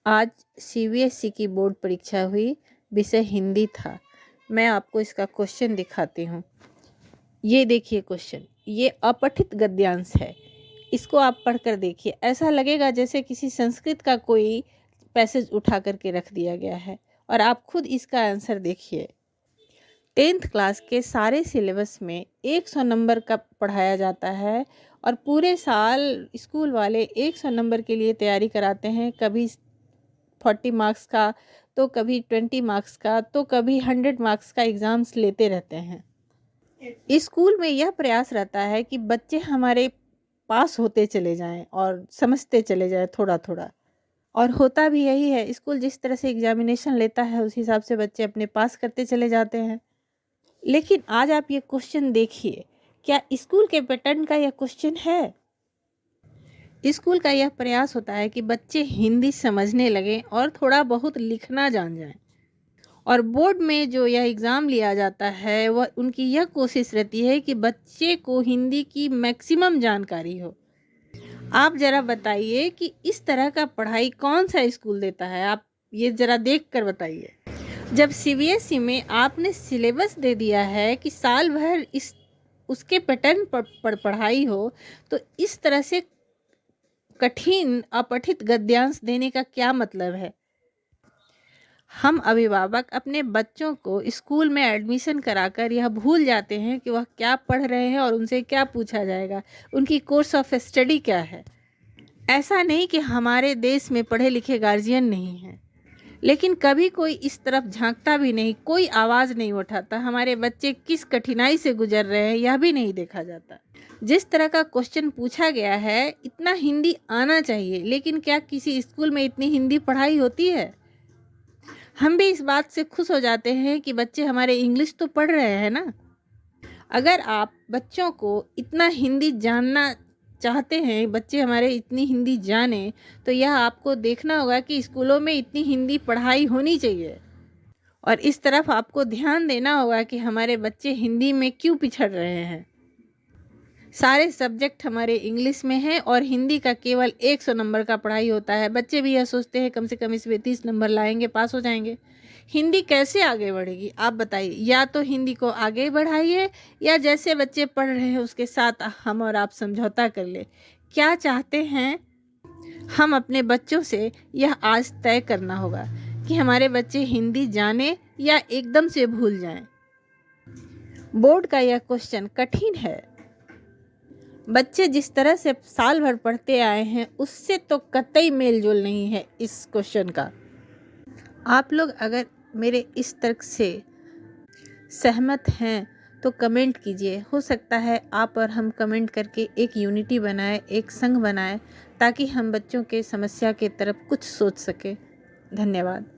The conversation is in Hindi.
आज सीबीएसई की बोर्ड परीक्षा हुई, विषय हिंदी था। मैं आपको इसका क्वेश्चन दिखाती हूँ। ये देखिए क्वेश्चन, ये अपठित गद्यांश है। इसको आप पढ़कर देखिए, ऐसा लगेगा जैसे किसी संस्कृत का कोई पैसेज उठा करके रख दिया गया है। और आप खुद इसका आंसर देखिए। 10th क्लास के सारे सिलेबस में 100 नंबर का पढ़ाया जाता है और पूरे साल स्कूल वाले 100 नंबर के लिए तैयारी कराते हैं। कभी 40 मार्क्स का, तो कभी 20 मार्क्स का, तो कभी 100 मार्क्स का एग्ज़ाम्स लेते रहते हैं। स्कूल में यह प्रयास रहता है कि बच्चे हमारे पास होते चले जाएं और समझते चले जाएं थोड़ा थोड़ा। और होता भी यही है। स्कूल जिस तरह से एग्जामिनेशन लेता है उस हिसाब से बच्चे अपने पास करते चले जाते हैं। लेकिन आज आप ये क्वेश्चन देखिए, क्या स्कूल के पैटर्न का यह क्वेश्चन है? स्कूल का यह प्रयास होता है कि बच्चे हिंदी समझने लगें और थोड़ा बहुत लिखना जान जाएं। और बोर्ड में जो यह एग्ज़ाम लिया जाता है वह उनकी यह कोशिश रहती है कि बच्चे को हिंदी की मैक्सिमम जानकारी हो। आप ज़रा बताइए कि इस तरह का पढ़ाई कौन सा स्कूल देता है? आप ये ज़रा देख कर बताइए। जब सीबीएसई में आपने सिलेबस दे दिया है कि साल भर इस उसके पैटर्न पर पढ़ाई हो, तो इस तरह से कठिन अपठित गद्यांश देने का क्या मतलब है? हम अभिभावक अपने बच्चों को स्कूल में एडमिशन कराकर यह भूल जाते हैं कि वह क्या पढ़ रहे हैं और उनसे क्या पूछा जाएगा, उनकी कोर्स ऑफ स्टडी क्या है। ऐसा नहीं कि हमारे देश में पढ़े लिखे गार्जियन नहीं हैं, लेकिन कभी कोई इस तरफ झांकता भी नहीं, कोई आवाज़ नहीं उठाता। हमारे बच्चे किस कठिनाई से गुजर रहे हैं यह भी नहीं देखा जाता। जिस तरह का क्वेश्चन पूछा गया है, इतना हिंदी आना चाहिए, लेकिन क्या किसी स्कूल में इतनी हिंदी पढ़ाई होती है? हम भी इस बात से खुश हो जाते हैं कि बच्चे हमारे इंग्लिश तो पढ़ रहे हैं ना। अगर आप बच्चों को इतना हिंदी जानना चाहते हैं, बच्चे हमारे इतनी हिंदी जाने, तो यह आपको देखना होगा कि स्कूलों में इतनी हिंदी पढ़ाई होनी चाहिए। और इस तरफ आपको ध्यान देना होगा कि हमारे बच्चे हिंदी में क्यों पिछड़ रहे हैं। सारे सब्जेक्ट हमारे इंग्लिश में हैं और हिंदी का केवल 100 नंबर का पढ़ाई होता है। बच्चे भी यह सोचते हैं कम से कम इसमें 30 नंबर लाएंगे, पास हो जाएंगे। हिंदी कैसे आगे बढ़ेगी आप बताइए? या तो हिंदी को आगे बढ़ाइए, या जैसे बच्चे पढ़ रहे हैं उसके साथ हम और आप समझौता कर ले। क्या चाहते हैं? हम अपने बच्चों से यह आज तय करना होगा कि हमारे बच्चे हिंदी जाने या एकदम से भूल जाएं। बोर्ड का यह क्वेश्चन कठिन है। बच्चे जिस तरह से साल भर पढ़ते आए हैं उससे तो कतई मेल जोल नहीं है इस क्वेश्चन का। आप लोग अगर मेरे इस तर्क से सहमत हैं तो कमेंट कीजिए। हो सकता है आप और हम कमेंट करके एक यूनिटी बनाए, एक संघ बनाए, ताकि हम बच्चों के समस्या के तरफ कुछ सोच सके। धन्यवाद।